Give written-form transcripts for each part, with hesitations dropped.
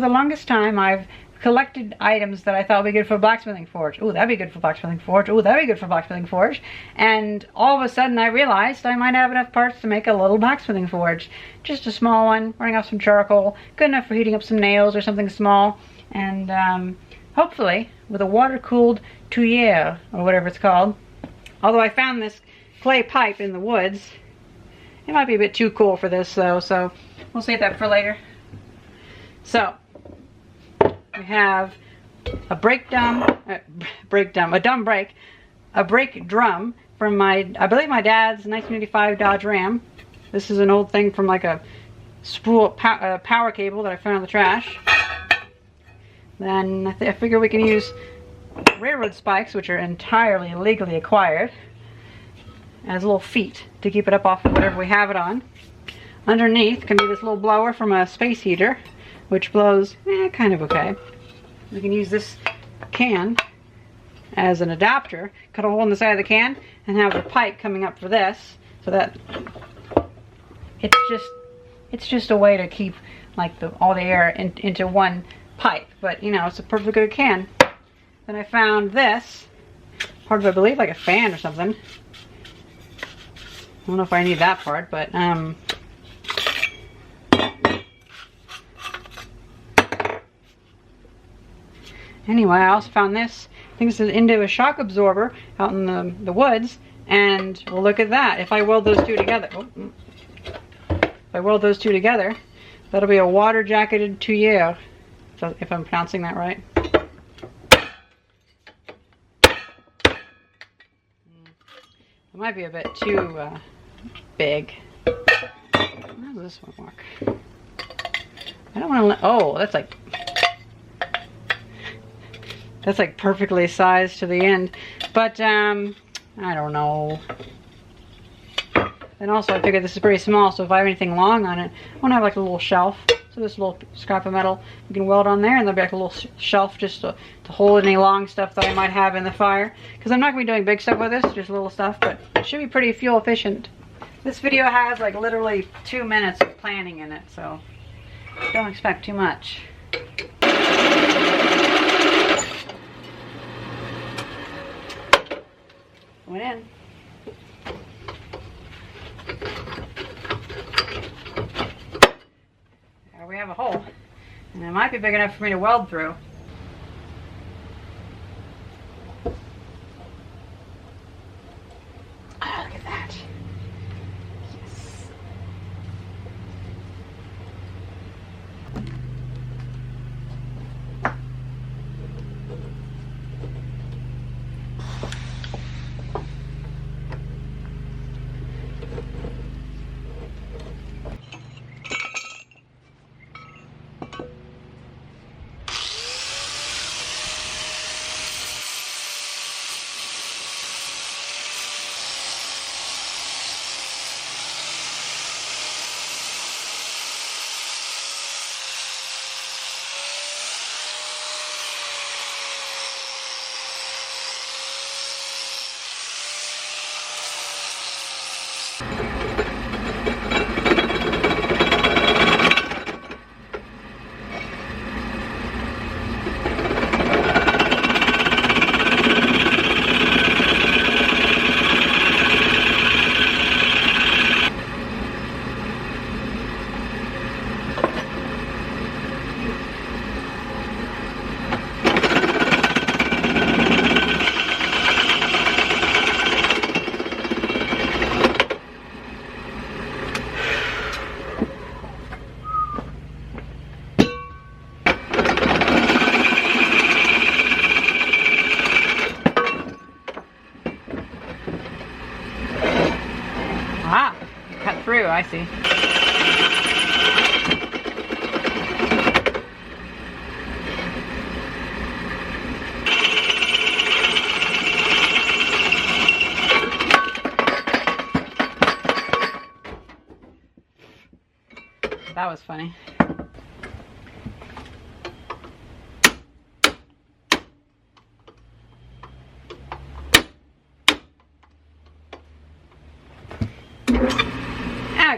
the longest time, I've collected items that I thought would be good for a blacksmithing forge. Oh, that'd be good for blacksmithing forge. Oh, that'd be good for blacksmithing forge. And all of a sudden I realized I might have enough parts to make a little blacksmithing forge. Just a small one, running off some charcoal, good enough for heating up some nails or something small. And hopefully with a water-cooled tuyere, or whatever it's called. Although I found this clay pipe in the woods. It might be a bit too cool for this though, so we'll save that for later. So, we have a brake drum from I believe my dad's 1985 Dodge Ram. This is an old thing from like a spool power cable that I found in the trash. Then I figure we can use railroad spikes, which are entirely legally acquired, as little feet to keep it up off of whatever we have it on. Underneath can be this little blower from a space heater, which blows kind of okay. We can use this can as an adapter, cut a hole in the side of the can, and have the pipe coming up for this, so that it's just a way to keep like all the air into one pipe. But you know, it's a perfectly good can. Then I found this part of, I believe, like a fan or something. I don't know if I need that part, but anyway, I also found this. I think this is into a shock absorber out in the woods, and well, look at that. If I weld those two together, that'll be a water jacketed tuyere, if I'm pronouncing that right. It might be a bit too big. How does this one work? I don't want to. Oh, that's like perfectly sized to the end, but I don't know. And also I figured this is pretty small, so if I have anything long on it, I want to have like a little shelf. So this little scrap of metal you can weld on there, and there'll be like a little shelf just to hold any long stuff that I might have in the fire. Because I'm not going to be doing big stuff with this, just little stuff, but it should be pretty fuel efficient. This video has like literally 2 minutes of planning in it, so don't expect too much. Went in. There we have a hole. And it might be big enough for me to weld through. Ah, look at that. Yes. Through, I see. That was funny.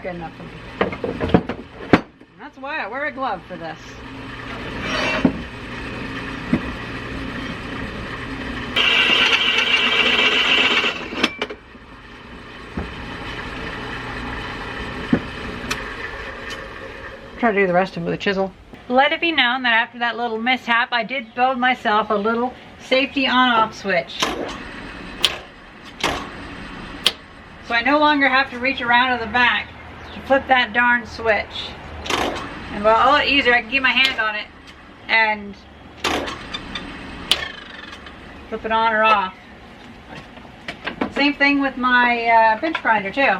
Good enough for me. And that's why I wear a glove for this. Try to do the rest of it with a chisel. Let it be known that after that little mishap, I did build myself a little safety on-off switch. So I no longer have to reach around to the back to flip that darn switch. And well, a lot easier, I can keep my hand on it and flip it on or off. Same thing with my bench grinder too.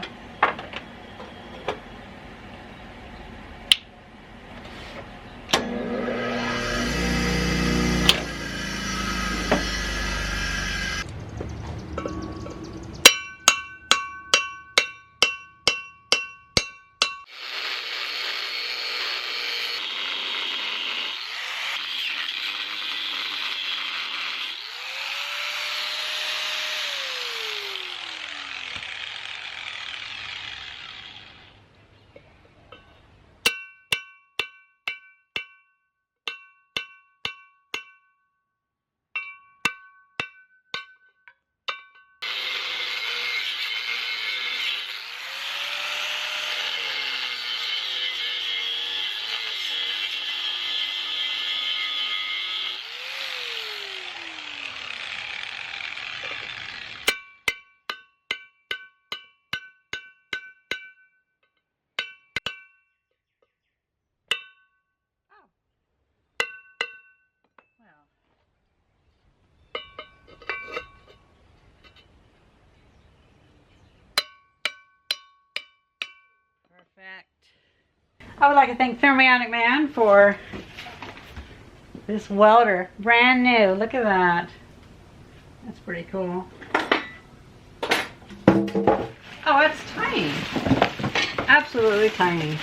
I would like to thank Thermionic Man for this welder. Brand new. Look at that. That's pretty cool. Oh, it's tiny. Absolutely tiny.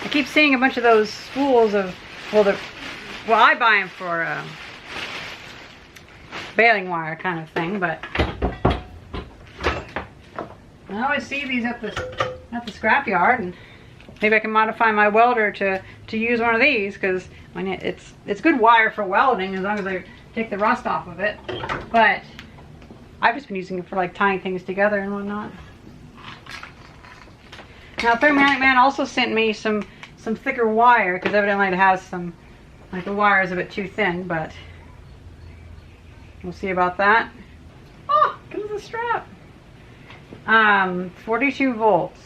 I keep seeing a bunch of those spools of, well, I buy them for baling wire kind of thing, but I always see these at the scrapyard, and maybe I can modify my welder to use one of these, because I mean, it's good wire for welding as long as I take the rust off of it. But I've just been using it for like tying things together and whatnot. Now, Thermionic Man also sent me some thicker wire, because evidently it has some, like the wire is a bit too thin, but we'll see about that. Oh, comes the strap. 42 volts.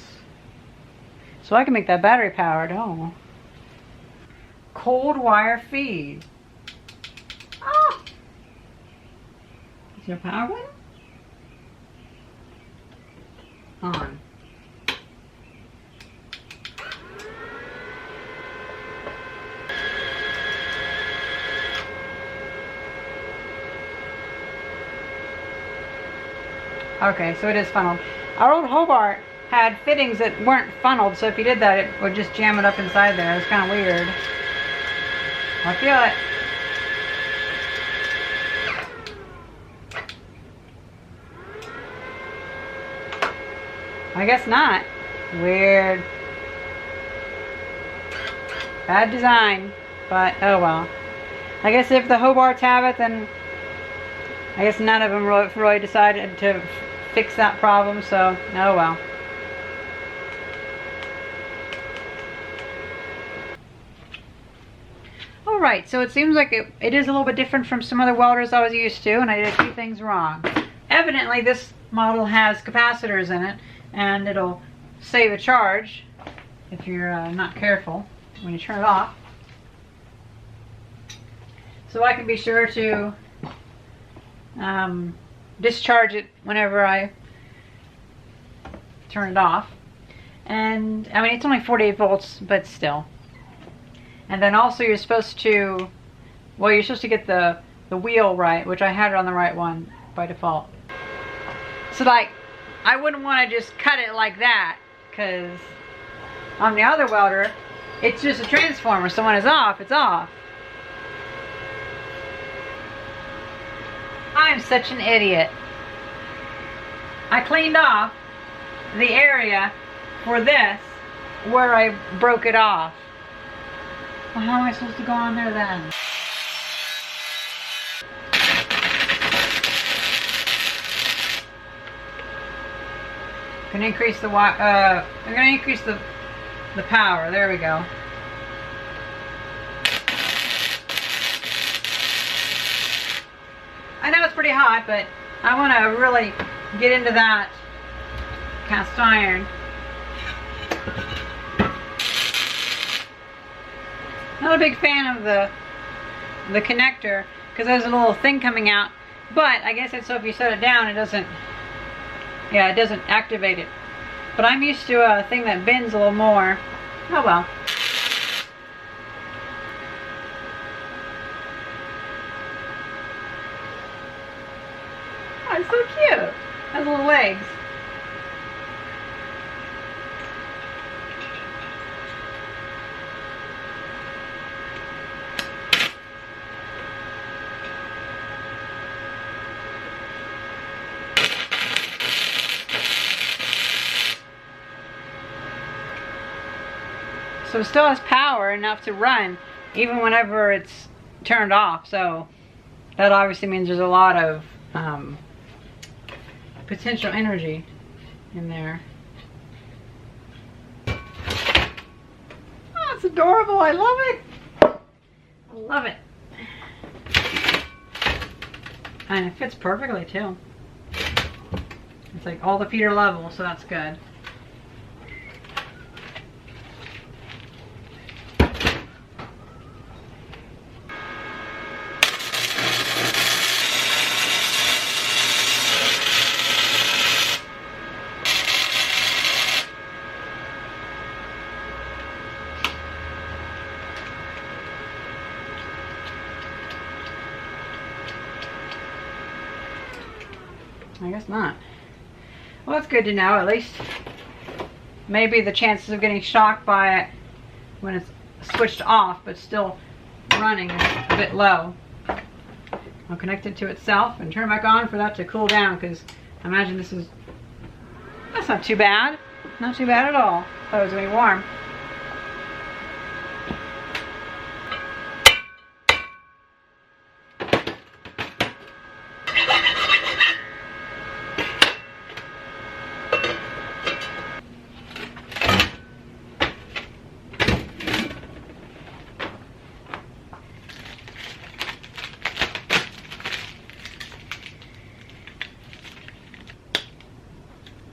So I can make that battery powered. Oh. Cold wire feed. Oh. Is there a power button? On. Okay, so it is funneled. Our old Hobart had fittings that weren't funneled, so if you did that, it would just jam it up inside there. It's kind of weird. I feel it. I guess not. Weird. Bad design, but oh well. I guess if the Hobarts have it, then I guess none of them really decided to fix that problem, so oh well. Alright, so it seems like it is a little bit different from some other welders I was used to, and I did a few things wrong. Evidently this model has capacitors in it, and it'll save a charge if you're not careful when you turn it off. So I can be sure to discharge it whenever I turn it off. And I mean, it's only 48 volts, but still. And then also you're supposed to, well, you're supposed to get the wheel right, which I had it on the right one by default. So like, I wouldn't want to just cut it like that, because on the other welder, it's just a transformer, so when it's off, it's off. I'm such an idiot. I cleaned off the area for this where I broke it off. Well, how am I supposed to go on there then? I'm gonna increase the the power. There we go. I know it's pretty hot, but I want to really get into that cast iron. Not a big fan of the connector because there's a little thing coming out, but I guess it's so if you set it down, it doesn't activate it. But I'm used to a thing that bends a little more. Oh well. Oh, it's so cute. Has little legs. So it still has power enough to run even whenever it's turned off. So that obviously means there's a lot of potential energy in there. Oh, it's adorable. I love it. I love it. And it fits perfectly too. It's like all the feet are level, so that's good. I guess not. Well, that's good to know. At least maybe the chances of getting shocked by it when it's switched off but still running is a bit low. I'll connect it to itself and turn it back on for that to cool down, because I imagine that's not too bad. Not too bad at all. Thought it was going to be warm.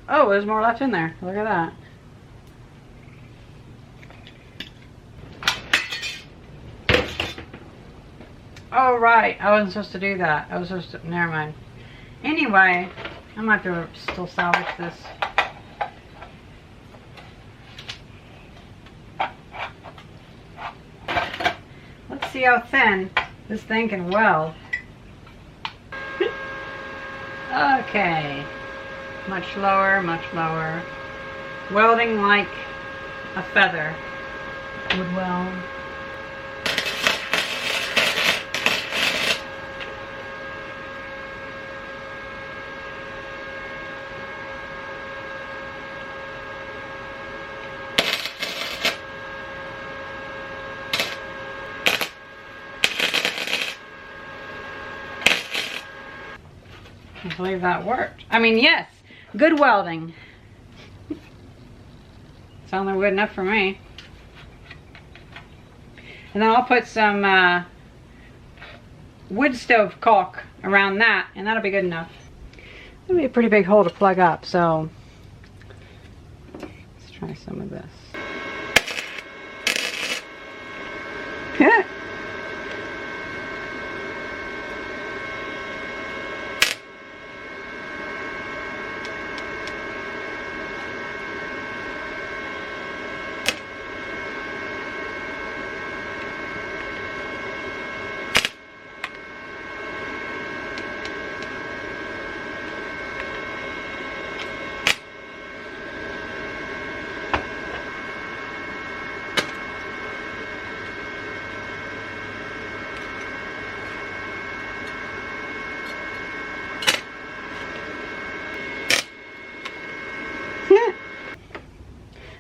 Oh, there's more left in there. Look at that. Oh, right. I wasn't supposed to do that. I was supposed to... Never mind. Anyway, I might have to still salvage this. Let's see how thin this thing can weld. Okay. Much lower, much lower. Welding like a feather would weld. I believe that worked. I mean, yes. Good welding. Sounds good enough for me. And then I'll put some wood stove caulk around that, and that'll be good enough. That'll be a pretty big hole to plug up, so let's try some of this.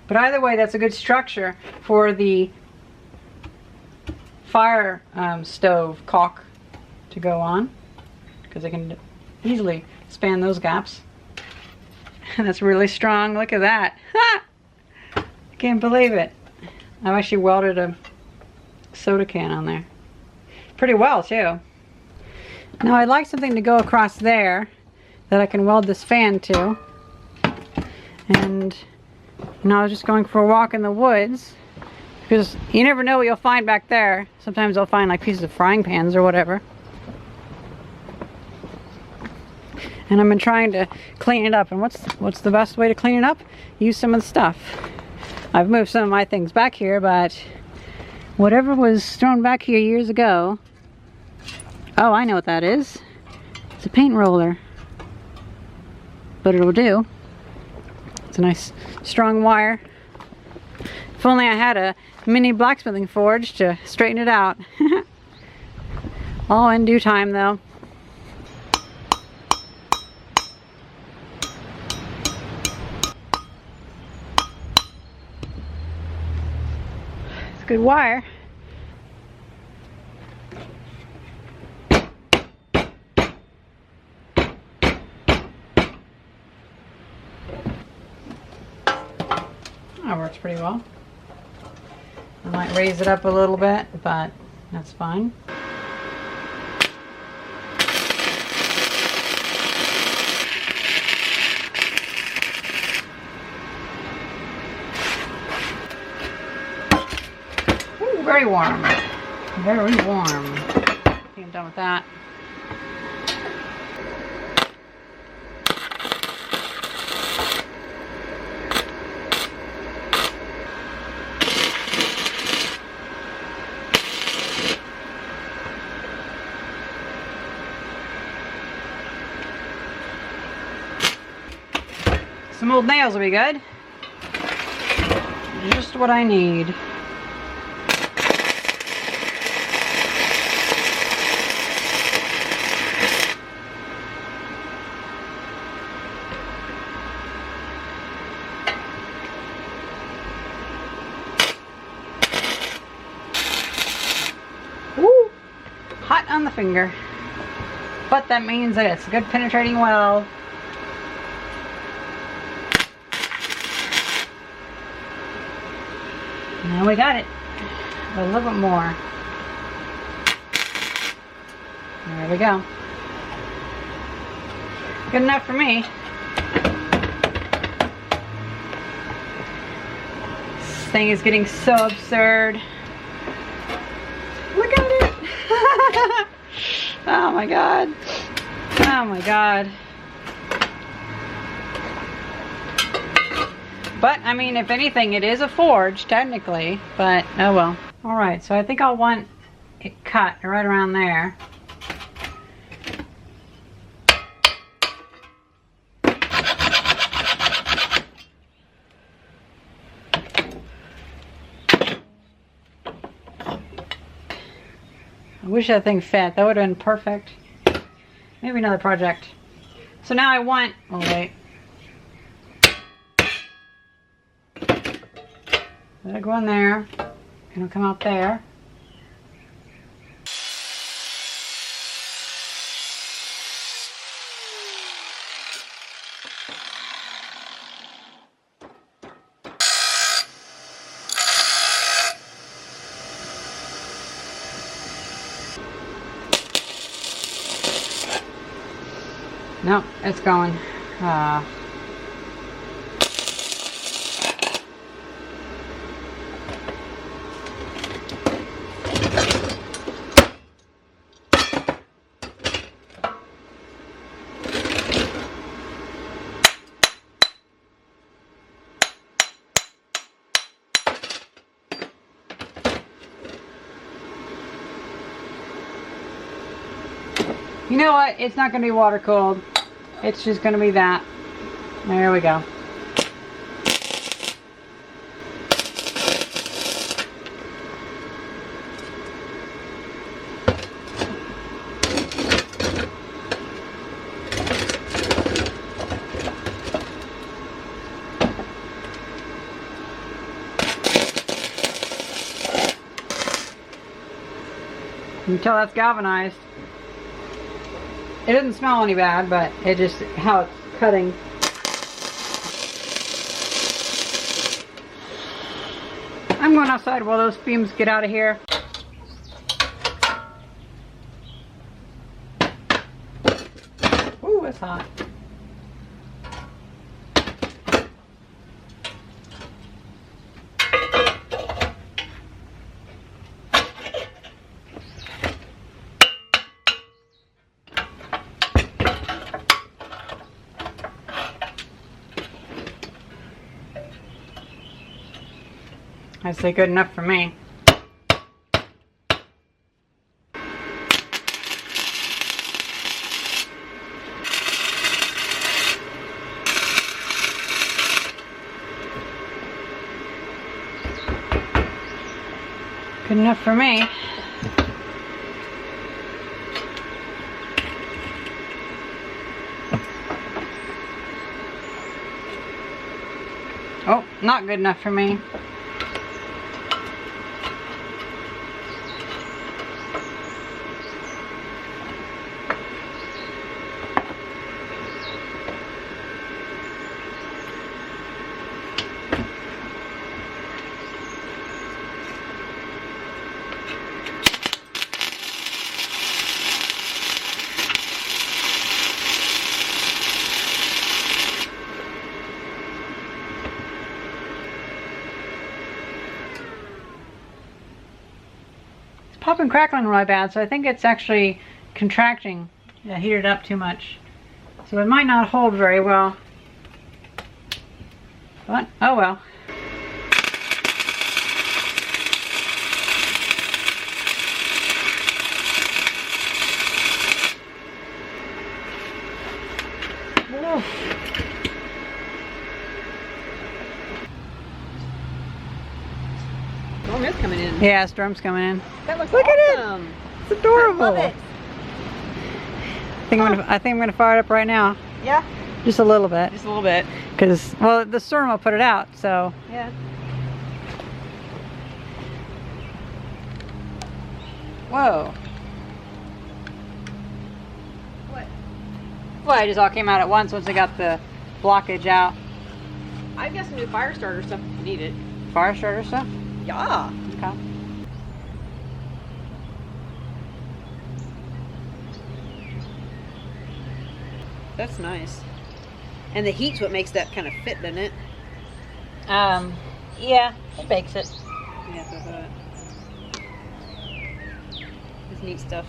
But either way, that's a good structure for the fire stove caulk to go on, because I can easily span those gaps. And that's really strong. Look at that. Ha! I can't believe it. I've actually welded a soda can on there. Pretty well too. Now I'd like something to go across there that I can weld this fan to. And now I was just going for a walk in the woods, because you never know what you'll find back there. Sometimes I'll find like pieces of frying pans or whatever. And I've been trying to clean it up. And what's the best way to clean it up? Use some of the stuff. I've moved some of my things back here, but whatever was thrown back here years ago. Oh, I know what that is. It's a paint roller. But it'll do. It's a nice strong wire. If only I had a mini blacksmithing forge to straighten it out. All in due time though. It's a good wire. That works pretty well. I might raise it up a little bit, but that's fine. Ooh, very warm. Very warm. I think I'm done with that. Some old nails will be good. Just what I need. Woo! Hot on the finger. But that means that it's a good penetrating weld. Now we got it. A little bit more. There we go. Good enough for me. This thing is getting so absurd. Look at it. Oh my god. Oh my god. But, I mean, if anything, it is a forge, technically, but oh well. Alright, so I think I'll want it cut right around there. I wish that thing fit. That would have been perfect. Maybe another project. So now I want, oh wait. Let it go in there, and it'll come out there. No, it's going. You know what? It's not going to be water cooled. It's just going to be that. There we go. You can tell that's galvanized. It doesn't smell any bad, but it just, how it's cutting. I'm going outside while those fumes get out of here. Ooh, it's hot. I say good enough for me. Good enough for me. Oh, not good enough for me. Popping, crackling really bad, so I think it's actually contracting. Yeah, heated up too much. So it might not hold very well. But, oh well. Storm is coming in. Yeah, storm's coming in. That looks Look awesome. at it! It's adorable. I love it. I think I'm gonna fire it up right now. Yeah. Just a little bit. Just a little bit. Because, well, the storm will put it out, so. Yeah. Whoa. What? Well, it just all came out at once I got the blockage out. I've got some new fire starter stuff if you need it. Fire starter stuff? Yeah. Okay. That's nice. And the heat's what makes that kind of fit, doesn't it? Yeah, it bakes it. Yeah, that's what I thought. It's neat stuff.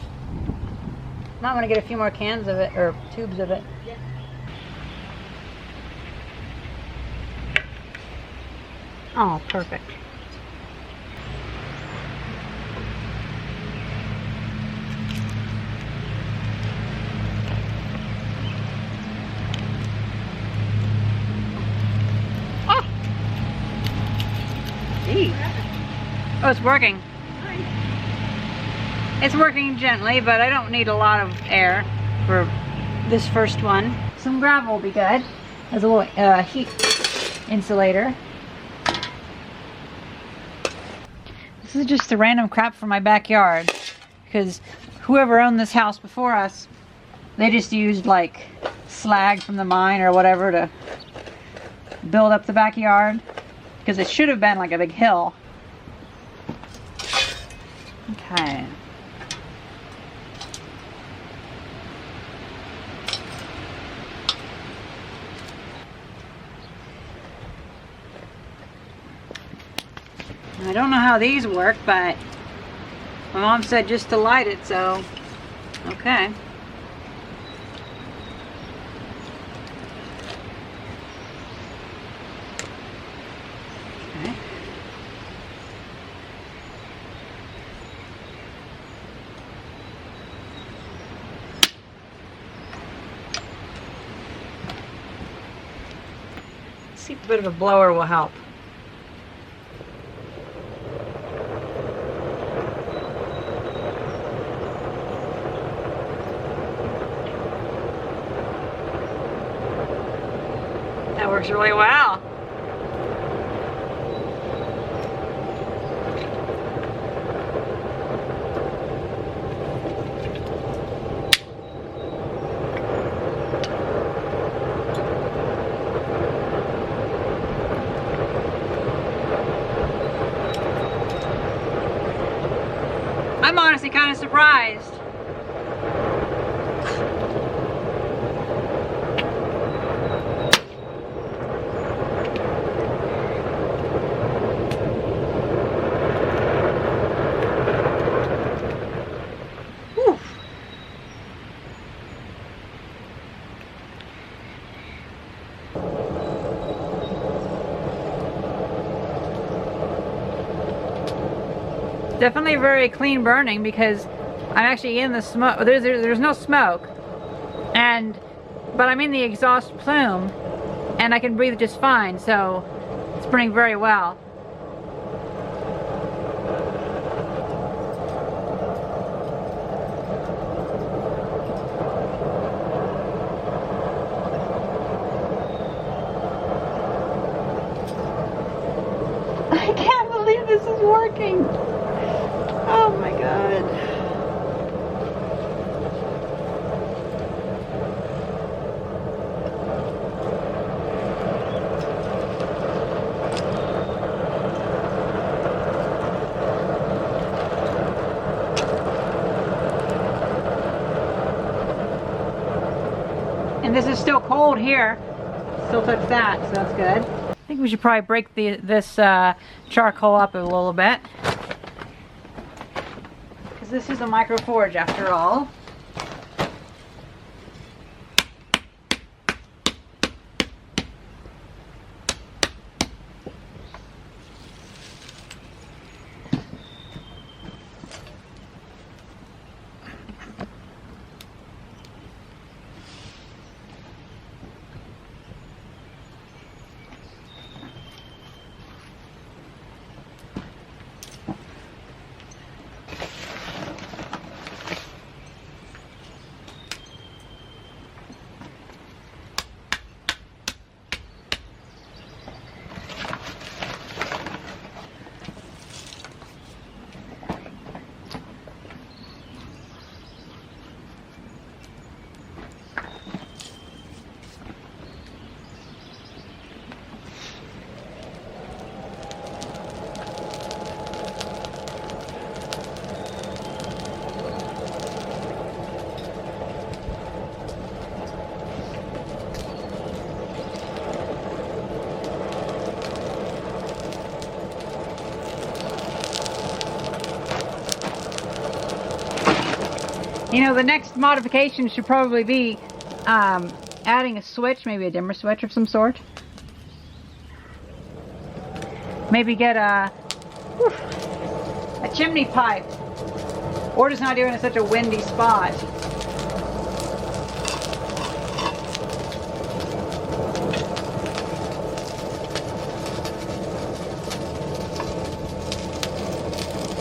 Might want to get a few more cans of it, or tubes of it. Yeah. Oh, perfect. Oh, it's working. It's working gently, but I don't need a lot of air for this first one. Some gravel will be good as a little heat insulator. This is just the random crap from my backyard because whoever owned this house before us, they just used like slag from the mine or whatever to build up the backyard because it should have been like a big hill. Okay. I don't know how these work, but my mom said just to light it, so okay. Okay. Let's see if a bit of a blower will help. That works really well. honestly kind of surprised. Whew. Definitely very clean burning because I'm actually in the smoke. There's no smoke, but I'm in the exhaust plume, and I can breathe just fine. So it's burning very well. I can't believe this is working. Oh my God. And this is still cold here. Still touch that, so that's good. I think we should probably break this charcoal up a little bit. Because this is a Microforge after all. You know, the next modification should probably be adding a switch, maybe a dimmer switch of some sort. Maybe get a chimney pipe. Or just not doing it in such a windy spot.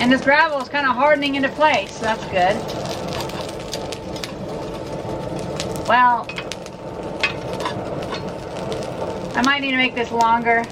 And this gravel is kind of hardening into place, so that's good. Well, I might need to make this longer.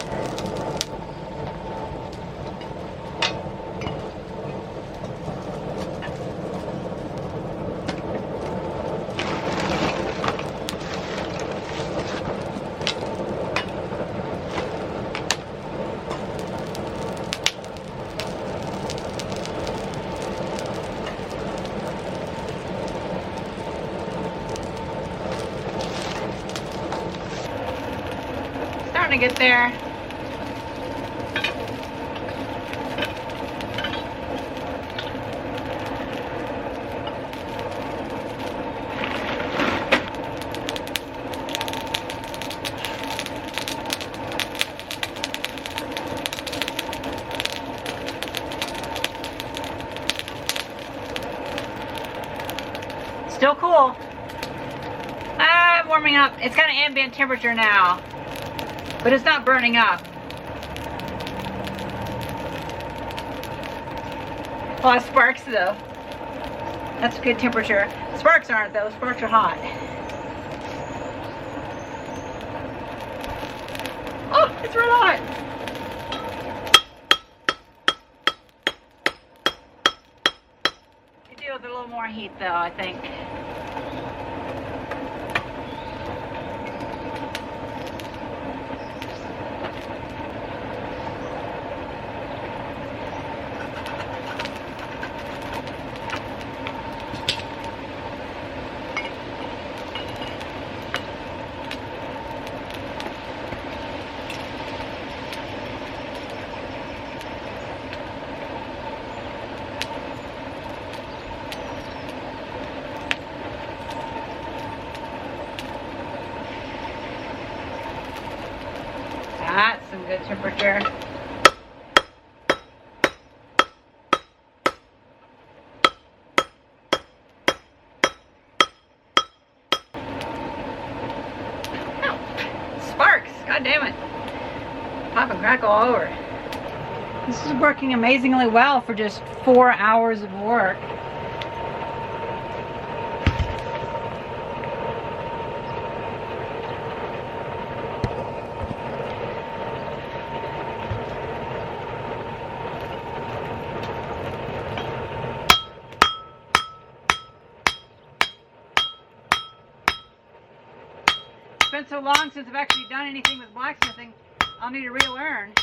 To get there. Still cool. I'm warming up. It's kind of ambient temperature now. But it's not burning up. A lot of sparks though. That's good temperature. Sparks aren't though, sparks are hot. Oh, it's red hot. Could do with a little more heat though, I think. good temperature. Sparks! God damn it! Pop and crackle all over. This is working amazingly well for just 4 hours of work. It's been so long since I've actually done anything with blacksmithing, I'll need to relearn.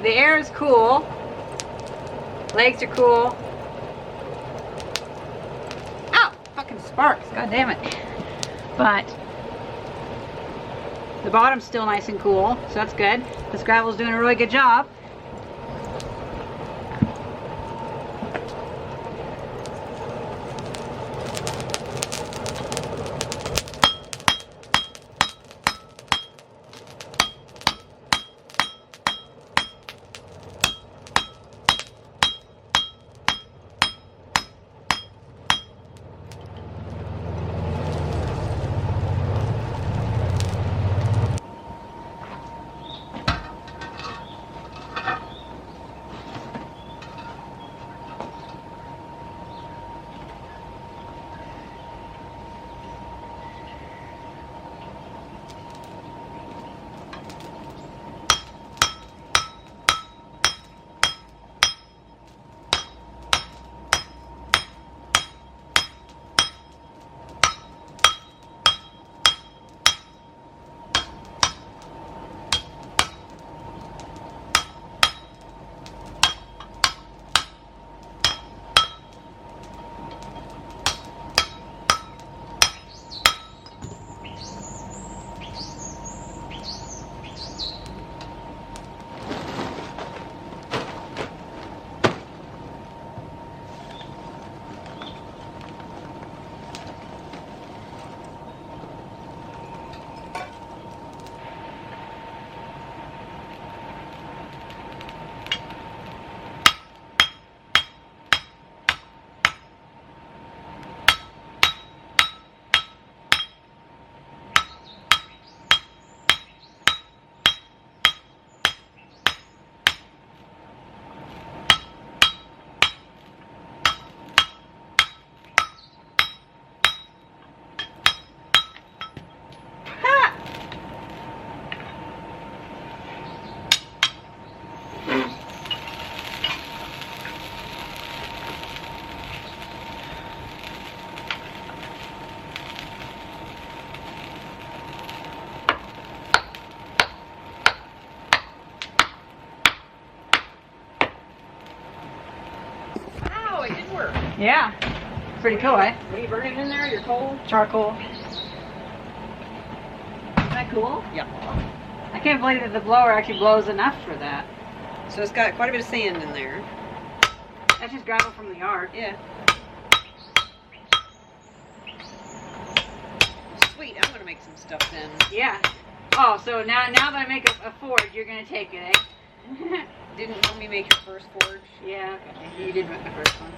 The air is cool, legs are cool. Ow! Fucking sparks, god damn it. But the bottom's still nice and cool, so that's good. This gravel's doing a really good job. Yeah, pretty cool, eh? What are you burning in there? Your coal? Charcoal. Isn't that cool? Yeah. I can't believe that the blower actually blows enough for that. So it's got quite a bit of sand in there. That's just gravel from the yard. Yeah. Sweet, I'm gonna make some stuff then. Yeah. Oh, so now that I make a forge, you're gonna take it, eh? Didn't mommy make your first forge? Yeah, okay. You did make the first one.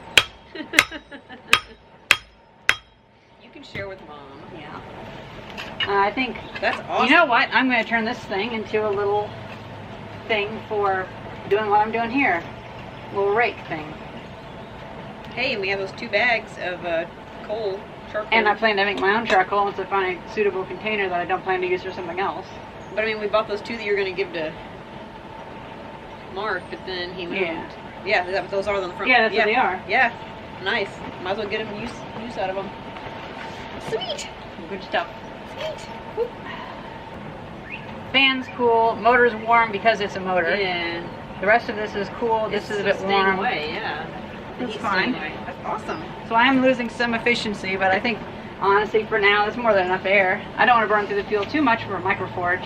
You can share with mom. Yeah. I think that's awesome. You know what? I'm going to turn this thing into a little thing for doing what I'm doing here. A little rake thing. Hey, and we have those 2 bags of coal charcoal. And I plan to make my own charcoal once I find a suitable container that I don't plan to use for something else. But I mean, we bought those 2 that you're going to give to Mark, but then he moved. Yeah. Yeah, is that what those are on the front? Yeah, that's what they are. Yeah, nice. Might as well get them use out of them. Sweet. Good stuff. Sweet. Whoop. Fan's cool. Motor's warm because it's a motor. Yeah. The rest of this is cool. This is a bit staying warm. away, yeah. That's He's fine. staying away. That's awesome. So I am losing some efficiency, but I think honestly for now there's more than enough air. I don't want to burn through the fuel too much for a Microforge.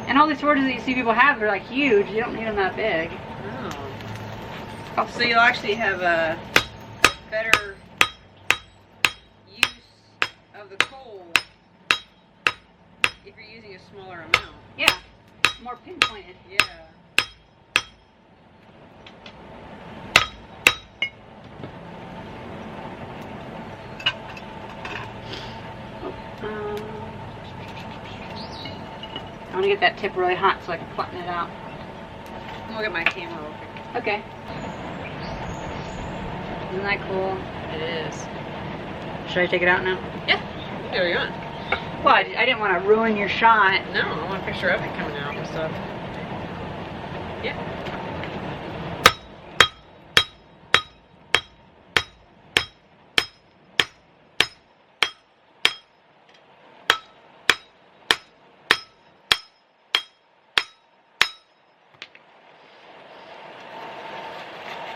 And all these forges that you see people have, they're like huge. You don't need them that big. Oh. So you'll actually have a better use of the coal if you're using a smaller amount. Yeah, more pinpointed. Yeah. I want to get that tip really hot so I can flatten it out. I'm gonna get my camera real quick. Okay. Isn't that cool? It is. Should I take it out now? Yeah. There you go. Well, I didn't want to ruin your shot. No, I want a picture of it coming out and stuff. Yeah.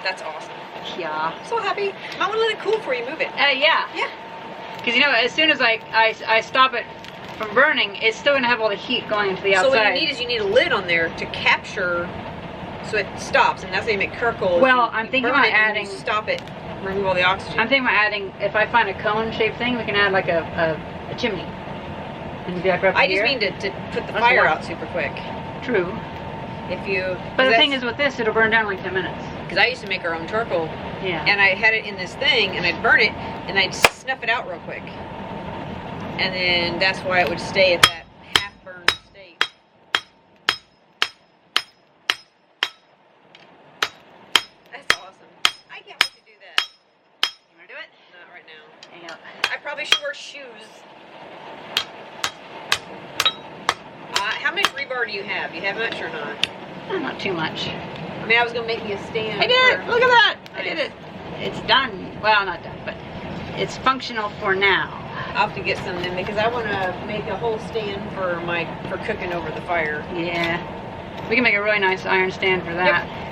That's awesome. Yeah. I'm so happy. I want to let it cool before you move it. Yeah. Yeah. Because, you know, as soon as I stop it from burning, it's still going to have all the heat going into the outside. So what you need a lid on there to capture so it stops, and that's how you make charcoal. Well, I'm thinking about adding... Stop it. Remove all the oxygen. I'm thinking about adding, if I find a cone-shaped thing, we can add like a chimney. And be like right I here. just mean to put the fire out super quick. True. If you... But the thing is with this, it'll burn down in like 10 minutes. Because I used to make our own charcoal. Yeah. And I had it in this thing, and I'd burn it, and I'd snuff it out real quick. And then that's why it would stay at that half-burned state. That's awesome. I can't wait to do that. You want to do it? Not right now. Hang up. I probably should wear shoes. How much rebar do you have? You have much or not? Not too much. I mean, I was going to make me a stand. I did it! Look at that! I Nice. did it. It's done. Well, not done, but it's functional for now. I'll have to get some then because I want to make a whole stand for cooking over the fire. Yeah. We can make a really nice iron stand for that. Yep.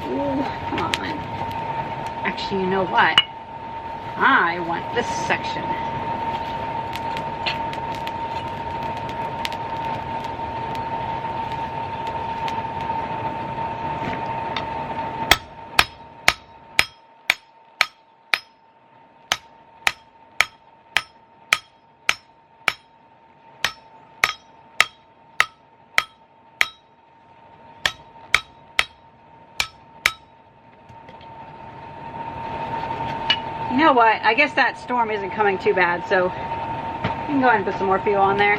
Come on. Actually, you know what? I want this section. You know what? I guess that storm isn't coming too bad, so you can go ahead and put some more fuel on there.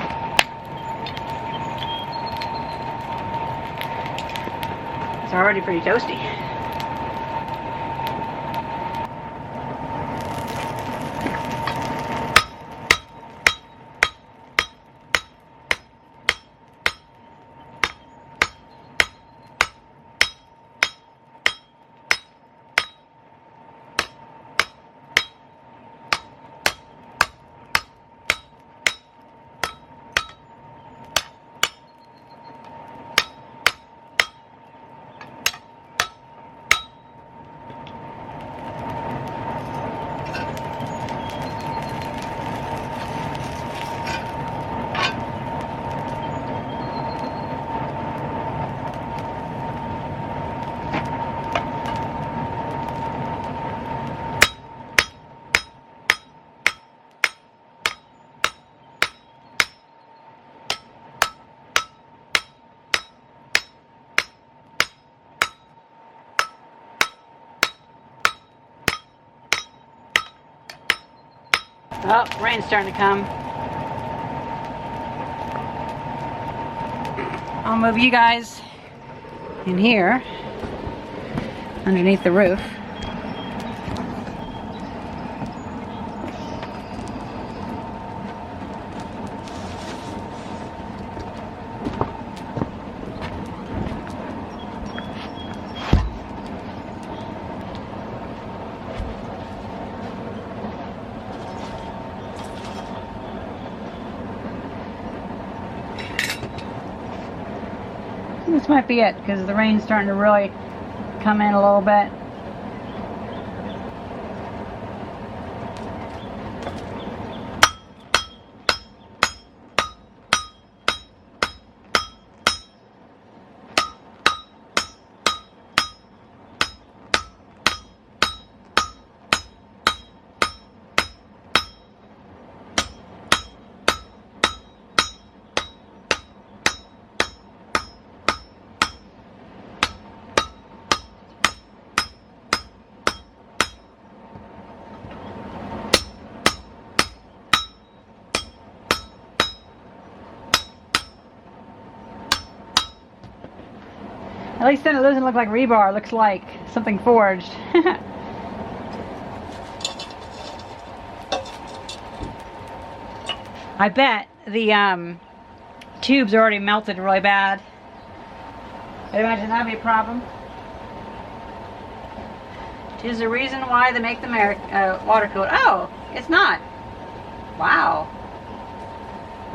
It's already pretty toasty. Oh, rain's starting to come. I'll move you guys in here, underneath the roof. This might be it, because the rain's starting to really come in a little bit. At least then it doesn't look like rebar, it looks like something forged. I bet the tubes are already melted really bad. I imagine that'd be a problem. 'Tis the reason why they make the water cooled. Oh, it's not. Wow.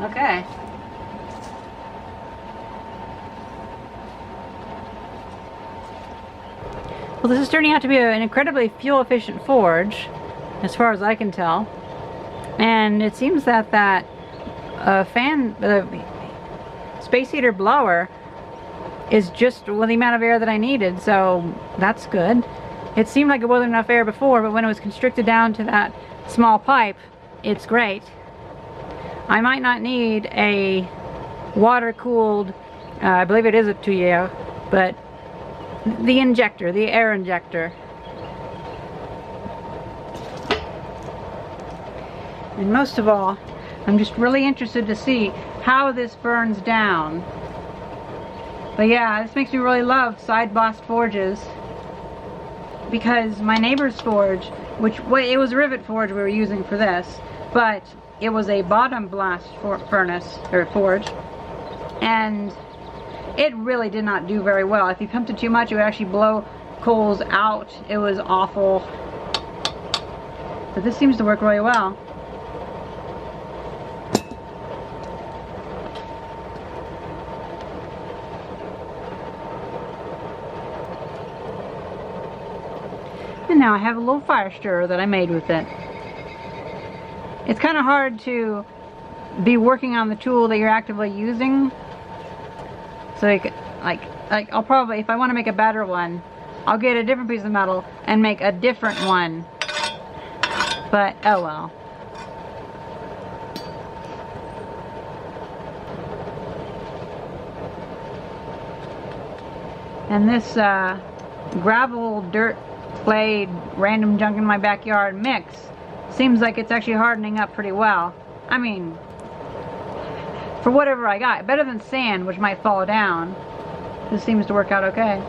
Okay. Well, this is turning out to be an incredibly fuel-efficient forge, as far as I can tell. And it seems that space heater blower is just the amount of air that I needed, so that's good. It seemed like it wasn't enough air before, but when it was constricted down to that small pipe, it's great. I might not need a water-cooled, I believe it is a tuyere, but the injector, the air injector. And most of all, I'm just really interested to see how this burns down. But yeah, this makes me really love side bossed forges, because my neighbor's forge, it was a rivet forge we were using for this, but it was a bottom blast furnace or forge, and it really did not do very well. If you pumped it too much, it would actually blow coals out. It was awful. But this seems to work really well. And now I have a little fire stirrer that I made with it. It's kind of hard to be working on the tool that you're actively using. So you could, like I'll probably, if I want to make a better one, I'll get a different piece of metal and make a different one. But oh well. And this gravel, dirt, clay, random junk in my backyard mix seems like it's actually hardening up pretty well. I mean, for whatever I got, better than sand, which might fall down. This seems to work out okay.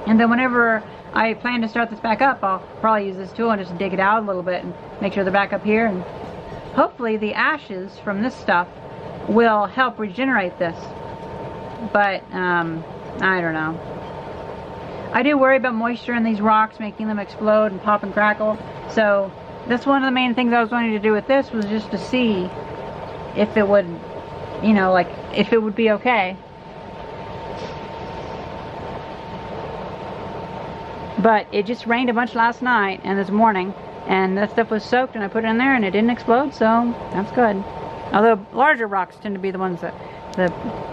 And then whenever I plan to start this back up, I'll probably use this tool and just dig it out a little bit and make sure they're back up here, and hopefully the ashes from this stuff will help regenerate this. But I don't know. I do worry about moisture in these rocks, making them explode and pop and crackle. So that's one of the main things I was wanting to do with this, was just to see if it would, you know, like if it would be okay. But it just rained a bunch last night and this morning, and that stuff was soaked, and I put it in there and it didn't explode, so that's good. Although larger rocks tend to be the ones that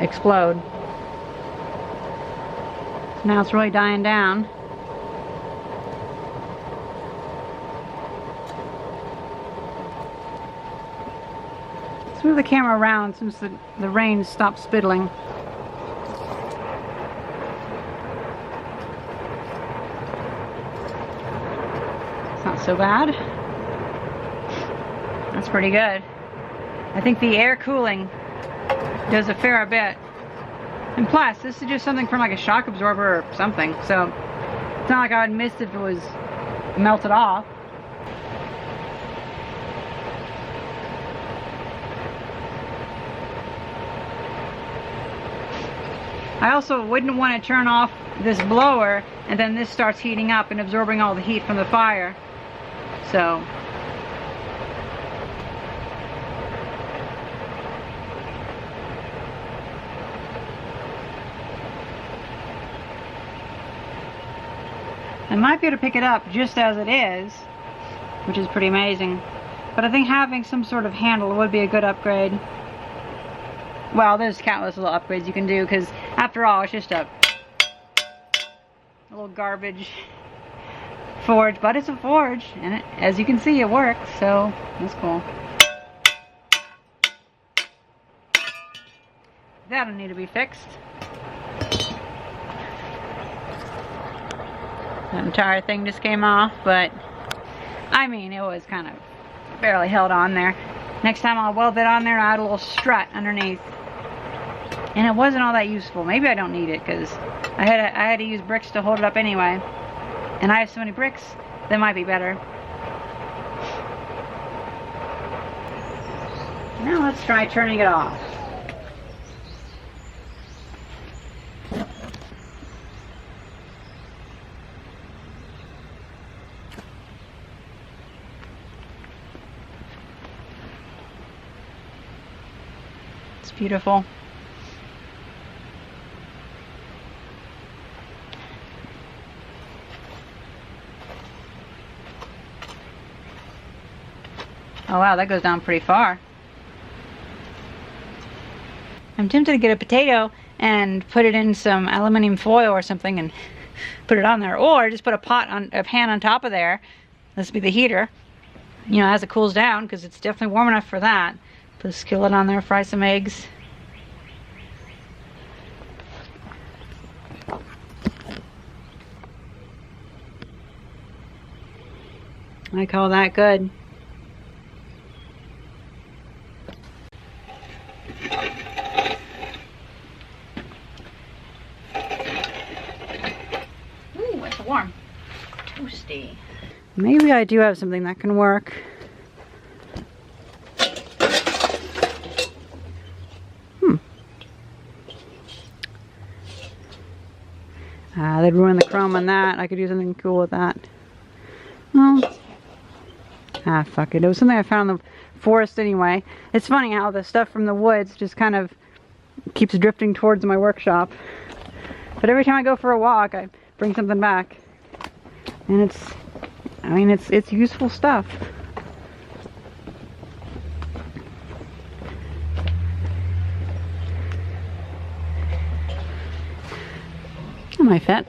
explode. So now it's really dying down. Let's move the camera around since the rain stopped spittling. It's not so bad. That's pretty good. I think the air cooling does a fair bit. And plus, this is just something from like a shock absorber or something. So it's not like I would miss if it was melted off. I also wouldn't want to turn off this blower and then this starts heating up and absorbing all the heat from the fire. So I might be able to pick it up just as it is, which is pretty amazing. But I think having some sort of handle would be a good upgrade. Well, there's countless little upgrades you can do, because after all, it's just a little garbage forge, but it's a forge, and it, as you can see, it works, so that's cool. That'll need to be fixed. That entire thing just came off, but I mean, it was kind of barely held on there. Next time I'll weld it on there and add a little strut underneath. And it wasn't all that useful. Maybe I don't need it because I had to use bricks to hold it up anyway. And I have so many bricks, that might be better. Now let's try turning it off. It's beautiful. Oh wow, that goes down pretty far. I'm tempted to get a potato and put it in some aluminum foil or something and put it on there, or just put a pan on top of there. This would be the heater, you know, as it cools down, because it's definitely warm enough for that. Put a skillet on there, fry some eggs. I call that good. Ooh, it's warm. Toasty. Maybe I do have something that can work. They'd ruin the chrome on that. I could do something cool with that. Well, fuck it. It was something I found in the forest anyway. It's funny how the stuff from the woods just kind of keeps drifting towards my workshop. But every time I go for a walk, I bring something back. And it's, I mean, it's useful stuff. That might fit.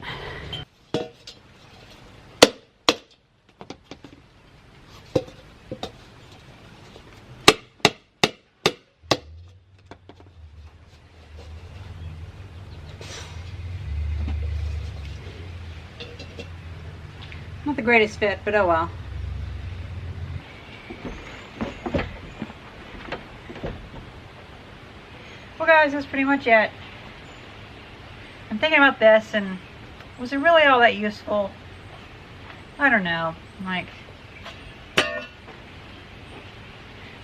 Not the greatest fit, but oh well. Well guys, that's pretty much it. I'm thinking about this, and was it really all that useful? I don't know, like,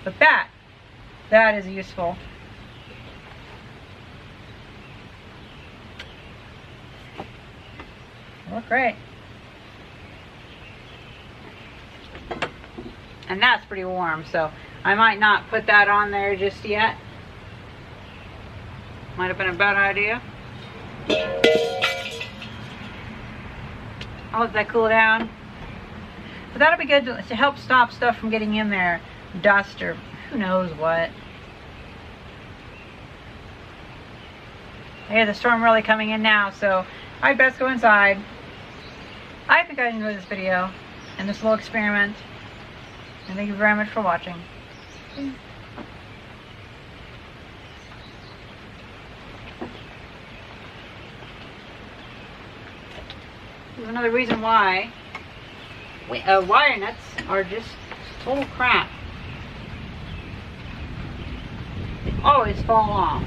but that is useful. Look great. And that's pretty warm, so I might not put that on there just yet. Might have been a bad idea. I'll let that cool down. But that'll be good to help stop stuff from getting in there. Dust or who knows what. I hear the storm really coming in now, so I'd best go inside. I hope you guys enjoyed this video and this little experiment. And thank you very much for watching. There's another reason why wire nuts are just total crap. always fall off.